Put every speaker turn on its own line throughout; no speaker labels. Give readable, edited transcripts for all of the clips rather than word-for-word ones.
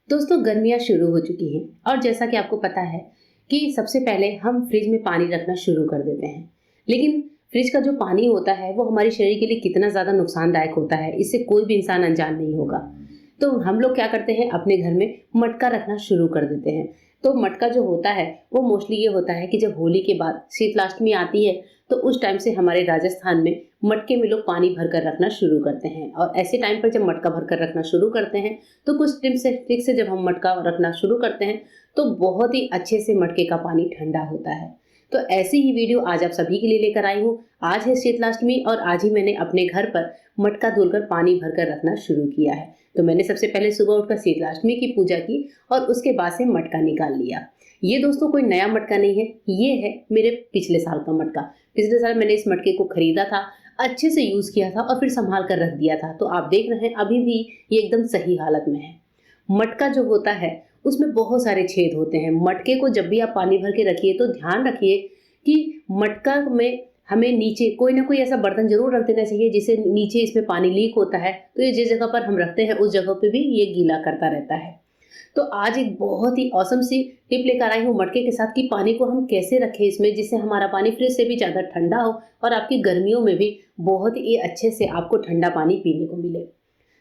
दोस्तों गर्मियाँ शुरू हो चुकी हैं और जैसा कि आपको पता है कि सबसे पहले हम फ्रिज में पानी रखना शुरू कर देते हैं। लेकिन फ्रिज का जो पानी होता है वो हमारे शरीर के लिए कितना ज़्यादा नुकसानदायक होता है, इससे कोई भी इंसान अनजान नहीं होगा। तो हम लोग क्या करते हैं, अपने घर में मटका रखना शुरू कर देते हैं। तो मटका जो होता है वो मोस्टली ये होता है कि जब होली के बाद शीतलाष्टमी आती है तो उस टाइम से हमारे राजस्थान में मटके में लोग पानी भरकर रखना शुरू करते हैं। और ऐसे टाइम पर जब मटका भरकर रखना शुरू करते हैं तो कुछ ट्रिक से जब हम मटका रखना शुरू करते हैं तो बहुत ही अच्छे से मटके का पानी ठंडा होता है। तो ऐसी ही वीडियो आज आप सभी के लिए लेकर आई हूँ। आज है शीतलाष्टमी और आज ही मैंने अपने घर पर मटका धुलकर पानी भरकर रखना शुरू किया है। तो मैंने सबसे पहले सुबह उठकर शीतलाष्टमी की पूजा की और उसके बाद से मटका निकाल लिया। ये दोस्तों कोई नया मटका नहीं है, ये है मेरे पिछले साल का मटका। पिछले साल मैंने इस मटके को खरीदा था, अच्छे से यूज किया था और फिर संभाल कर रख दिया था। तो आप देख रहे हैं अभी भी ये एकदम सही हालत में है। मटका जो होता है उसमें बहुत सारे छेद होते हैं। मटके को जब भी आप पानी भर के रखिए तो ध्यान रखिए कि मटका में हमें नीचे कोई ना कोई ऐसा बर्तन जरूर रख देना चाहिए जिससे नीचे इसमें पानी लीक होता है तो ये जिस जगह पर हम रखते हैं उस जगह पे भी ये गीला करता रहता है। तो आज एक बहुत ही औसम सी टिप लेकर आई हूँ मटके के साथ कि पानी को हम कैसे रखें इसमें, जिससे हमारा पानी फ्रिज से भी ज़्यादा ठंडा हो और आपकी गर्मियों में भी बहुत ही अच्छे से आपको ठंडा पानी पीने को मिले।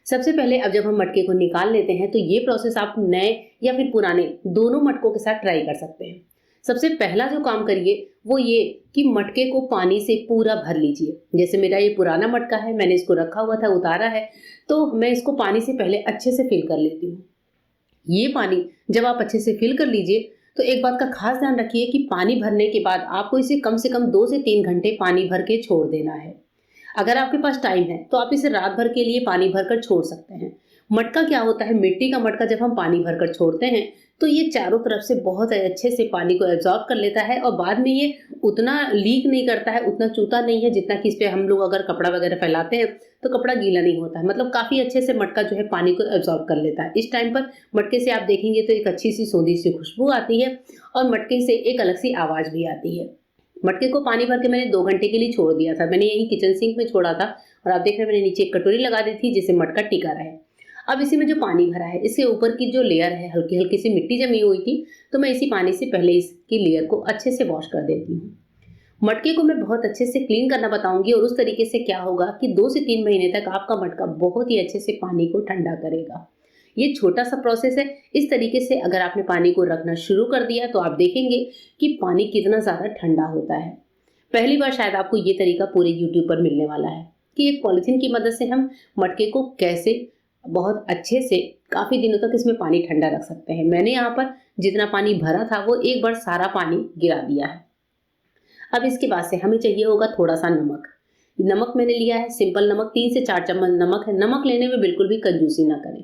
सबसे पहले अब जब हम मटके को निकाल लेते हैं तो ये प्रोसेस आप नए या फिर पुराने दोनों मटकों के साथ ट्राई कर सकते हैं। सबसे पहला जो काम करिए वो ये कि मटके को पानी से पूरा भर लीजिए। जैसे मेरा ये पुराना मटका है, मैंने इसको रखा हुआ था, उतारा है, तो मैं इसको पानी से पहले अच्छे से फिल कर लेती हूँ। ये पानी जब आप अच्छे से फिल कर लीजिए तो एक बात का खास ध्यान रखिए कि पानी भरने के बाद आपको इसे कम से कम 2 से 3 घंटे पानी भर के छोड़ देना है। अगर आपके पास टाइम है तो आप इसे रात भर के लिए पानी भरकर छोड़ सकते हैं। मटका क्या होता है, मिट्टी का मटका जब हम पानी भरकर छोड़ते हैं तो ये चारों तरफ से बहुत अच्छे से पानी को एब्जॉर्ब कर लेता है और बाद में ये उतना लीक नहीं करता है, उतना चूता नहीं है जितना कि इस पे हम लोग अगर कपड़ा वगैरह फैलाते हैं तो कपड़ा गीला नहीं होता है। मतलब काफी अच्छे से मटका जो है पानी को एब्जॉर्ब कर लेता है। इस टाइम पर मटके से आप देखेंगे तो एक अच्छी सी सोंधी सी खुशबू आती है और मटके से एक अलग सी आवाज भी आती है। मटके को पानी भर के मैंने 2 घंटे के लिए छोड़ दिया था। मैंने यही किचन सिंक में छोड़ा था और आप देख रहे हैं मैंने नीचे एक कटोरी लगा दी थी जिससे मटका टिका रहे। अब इसी में जो पानी भरा है इसके ऊपर की जो लेयर है हल्की हल्की सी मिट्टी जमी हुई थी, तो मैं इसी पानी से पहले इसकी लेयर को अच्छे से वॉश कर देती हूँ। मटके को मैं बहुत अच्छे से क्लीन करना बताऊंगी और उस तरीके से क्या होगा कि 2 से 3 महीने तक आपका मटका बहुत ही अच्छे से पानी को ठंडा करेगा। ये छोटा सा प्रोसेस है। इस तरीके से अगर आपने पानी को रखना शुरू कर दिया तो आप देखेंगे कि पानी कितना ज़्यादा ठंडा होता है। पहली बार शायद आपको ये तरीका पूरे यूट्यूब पर मिलने वाला है कि एक पॉलिथीन की मदद से हम मटके को कैसे बहुत अच्छे से काफ़ी दिनों तक इसमें पानी ठंडा रख सकते हैं। मैंने यहाँ पर जितना पानी भरा था वो एक बार सारा पानी गिरा दिया है। अब इसके बाद से हमें चाहिए होगा थोड़ा सा नमक। नमक मैंने लिया है सिंपल नमक, 3 से 4 चम्मच नमक है। नमक लेने में बिल्कुल भी कंजूसी ना करें।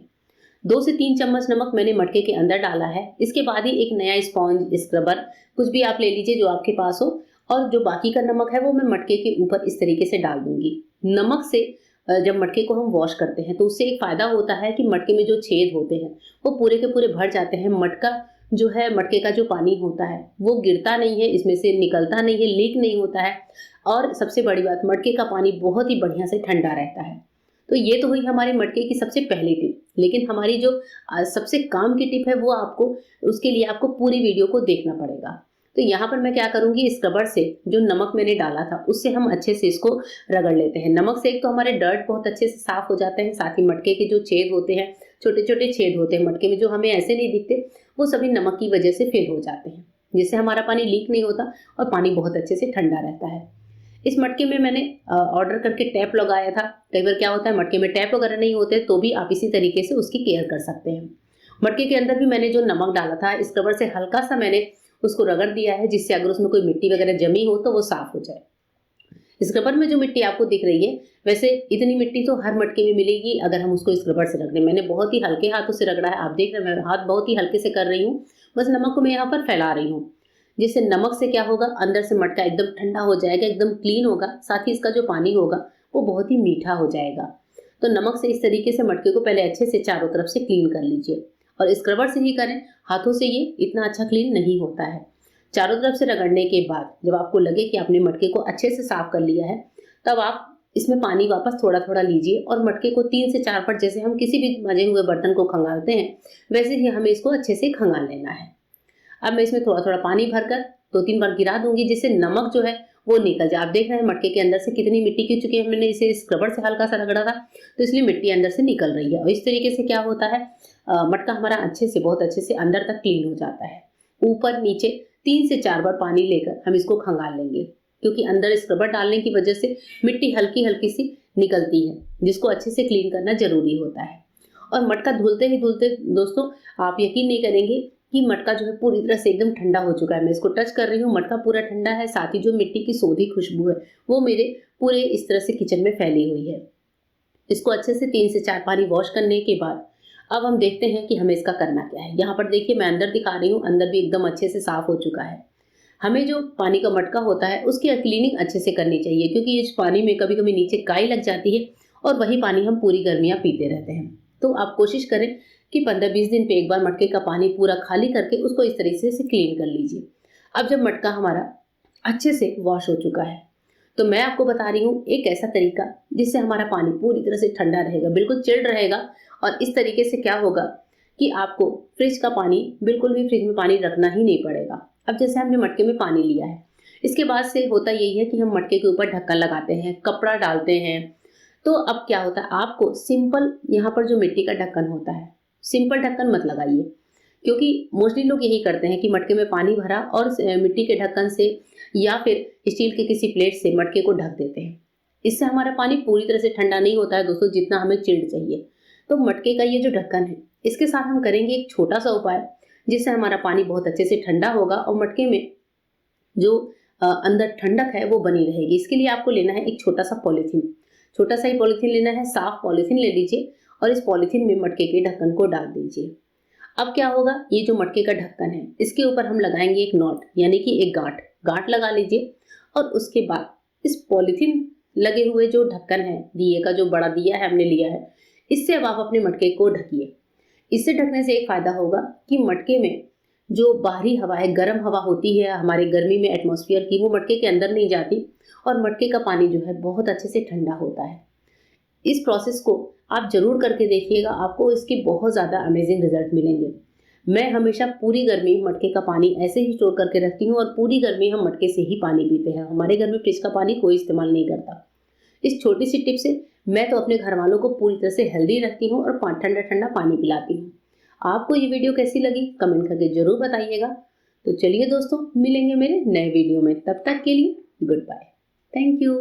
2 से 3 चम्मच नमक मैंने मटके के अंदर डाला है। इसके बाद ही एक नया स्पॉन्ज, स्क्रबर कुछ भी आप ले लीजिए जो आपके पास हो, और जो बाकी का नमक है वो मैं मटके के ऊपर इस तरीके से डाल दूंगी। नमक से जब मटके को हम वॉश करते हैं तो उससे एक फायदा होता है कि मटके में जो छेद होते हैं वो पूरे के पूरे भर जाते हैं। मटका जो है, मटके का जो पानी होता है वो गिरता नहीं है, इसमें से निकलता नहीं है, लीक नहीं होता है और सबसे बड़ी बात मटके का पानी बहुत ही बढ़िया से ठंडा रहता है। तो ये तो हुई हमारे मटके की सबसे पहली टिप। लेकिन हमारी जो सबसे काम की टिप है वो आपको, उसके लिए आपको पूरी वीडियो को देखना पड़ेगा। तो यहाँ पर मैं क्या करूंगी, स्क्रबर से जो नमक मैंने डाला था उससे हम अच्छे से इसको रगड़ लेते हैं। नमक से एक तो हमारे डर्ट बहुत अच्छे से साफ हो जाते हैं, साथ ही मटके के जो छेद होते हैं, छोटे छोटे छेद होते हैं मटके में जो हमें ऐसे नहीं दिखते, वो सभी नमक की वजह से फिल हो जाते हैं, जिससे हमारा पानी लीक नहीं होता और पानी बहुत अच्छे से ठंडा रहता है। इस मटके में मैंने ऑर्डर करके टैप लगाया था। कई बार क्या होता है मटके में टैप वगैरह नहीं होते तो भी आप इसी तरीके से उसकी केयर कर सकते हैं। मटके के अंदर भी मैंने जो नमक डाला था स्क्रबर से हल्का सा मैंने उसको रगड़ दिया है, जिससे अगर उसमें कोई मिट्टी वगैरह जमी हो तो वो साफ हो जाए। स्क्रबर में जो मिट्टी आपको दिख रही है, वैसे इतनी मिट्टी तो हर मटके में मिलेगी अगर हम उसको स्क्रबर से रगड़ें। मैंने बहुत ही हल्के हाथों से रगड़ा है, आप देख रहे हैं मैं हाथ बहुत ही हल्के से कर रही हूँ, बस नमक को मैं यहाँ पर फैला रही हूँ। जिससे नमक से क्या होगा, अंदर से मटका एकदम ठंडा हो जाएगा, एकदम क्लीन होगा, साथ ही इसका जो पानी होगा वो बहुत ही मीठा हो जाएगा। तो नमक से इस तरीके से मटके को पहले अच्छे से चारों तरफ से क्लीन कर लीजिए और स्क्रबर से ही करें, हाथों से ये इतना अच्छा क्लीन नहीं होता है। चारों तरफ से रगड़ने के बाद जब आपको लगे कि आपने मटके को अच्छे से साफ कर लिया है, तब आप इसमें पानी वापस थोड़ा थोड़ा लीजिए और मटके को 3 से 4 फट, जैसे हम किसी भी मजे हुए बर्तन को खंगालते हैं वैसे ही हमें इसको अच्छे से खंगाल लेना है। अब मैं इसमें थोड़ा थोड़ा पानी भरकर 2-3 बार गिरा दूंगी, जिससे नमक जो है वो निकल जाए। आप देख रहे हैं मटके के अंदर से कितनी मिट्टी की चुकी है, मैंने इसे स्क्रबर से हल्का सा रगड़ा था तो इसलिए मिट्टी अंदर से निकल रही है। और इस तरीके से क्या होता है, मटका हमारा अच्छे से, बहुत अच्छे से अंदर तक क्लीन हो जाता है। ऊपर नीचे 3 से 4 बार पानी लेकर हम इसको खंगाल लेंगे, क्योंकि अंदर स्क्रबर डालने की वजह से मिट्टी हल्की हल्की सी निकलती है, जिसको अच्छे से क्लीन करना जरूरी होता है। और मटका धुलते ही धुलते दोस्तों आप यकीन नहीं करेंगे कि मटका जो है पूरी तरह से एकदम ठंडा हो चुका है। मैं इसको टच कर रही हूँ, मटका पूरा ठंडा है, साथ ही जो मिट्टी की सोधी खुशबू है वो मेरे पूरे इस तरह से किचन में फैली हुई है। इसको अच्छे से 3 से 4 पानी वॉश करने के बाद अब हम देखते हैं कि हमें इसका करना क्या है। यहाँ पर देखिए मैं अंदर दिखा रही हूँ, अंदर भी एकदम अच्छे से साफ हो चुका है। हमें जो पानी का मटका होता है उसकी क्लीनिंग अच्छे से करनी चाहिए, क्योंकि इस पानी में कभी कभी नीचे काई लग जाती है और वही पानी हम पूरी गर्मियाँ पीते रहते हैं। तो आप कोशिश करें कि 15-20 दिन पे एक बार मटके का पानी पूरा खाली करके उसको इस तरीके से क्लीन कर लीजिए। अब जब मटका हमारा अच्छे से वॉश हो चुका है तो मैं आपको बता रही हूँ एक ऐसा तरीका जिससे हमारा पानी पूरी तरह से ठंडा रहेगा, बिल्कुल चिल्ड रहेगा। और इस तरीके से क्या होगा कि आपको फ्रिज का पानी, बिल्कुल भी फ्रिज में पानी रखना ही नहीं पड़ेगा। अब जैसे हमने मटके में पानी लिया है, इसके बाद से होता यही है कि हम मटके के ऊपर ढक्कन लगाते हैं, कपड़ा डालते हैं। तो अब क्या होता है, आपको सिंपल यहाँ पर जो मिट्टी का ढक्कन होता है, सिंपल ढक्कन मत लगाइए, क्योंकि मोस्टली लोग यही करते हैं कि मटके में पानी भरा और मिट्टी के ढक्कन से या फिर स्टील के किसी प्लेट से मटके को ढक देते हैं। इससे हमारा पानी पूरी तरह से ठंडा नहीं होता है दोस्तों, जितना हमें चिल्ड चाहिए। तो मटके का ये जो ढक्कन है, इसके साथ हम करेंगे एक छोटा सा उपाय, जिससे हमारा पानी बहुत अच्छे से ठंडा होगा और मटके में जो अंदर ठंडक है वो बनी रहेगी। इसके लिए आपको लेना है एक छोटा सा पॉलीथीन, छोटा सा ही पॉलीथीन लेना है, साफ पॉलीथीन ले लीजिए और इस पॉलीथीन में मटके के ढक्कन को डाल दीजिए। अब क्या होगा, ये जो मटके का ढक्कन है इसके ऊपर हम लगाएंगे एक नॉट, यानी कि एक गांठ लगा लीजिए। और उसके बाद इस पॉलीथीन लगे हुए जो ढक्कन है, दिए का जो बड़ा दिया है हमने लिया है, इससे अब आप अपने मटके को ढकिए। इससे ढकने से एक फायदा होगा कि मटके में जो बाहरी हवा है, गर्म हवा होती है हमारे गर्मी में एटमॉस्फेयर की, वो मटके के अंदर नहीं जाती और मटके का पानी जो है बहुत अच्छे से ठंडा होता है। इस प्रोसेस को आप जरूर करके देखिएगा, आपको इसके बहुत ज़्यादा अमेजिंग रिजल्ट मिलेंगे। मैं हमेशा पूरी गर्मी मटके का पानी ऐसे ही स्टोर करके रखती हूँ और पूरी गर्मी हम मटके से ही पानी पीते हैं। हमारे घर में फ्रिज का पानी कोई इस्तेमाल नहीं करता। इस छोटी सी टिप से मैं तो अपने घर वालों को पूरी तरह से हेल्दी रखती हूँ और ठंडा ठंडा पानी पिलाती हूँ। आपको ये वीडियो कैसी लगी कमेंट करके जरूर बताइएगा। तो चलिए दोस्तों, मिलेंगे मेरे नए वीडियो में, तब तक के लिए गुड बाय, थैंक यू।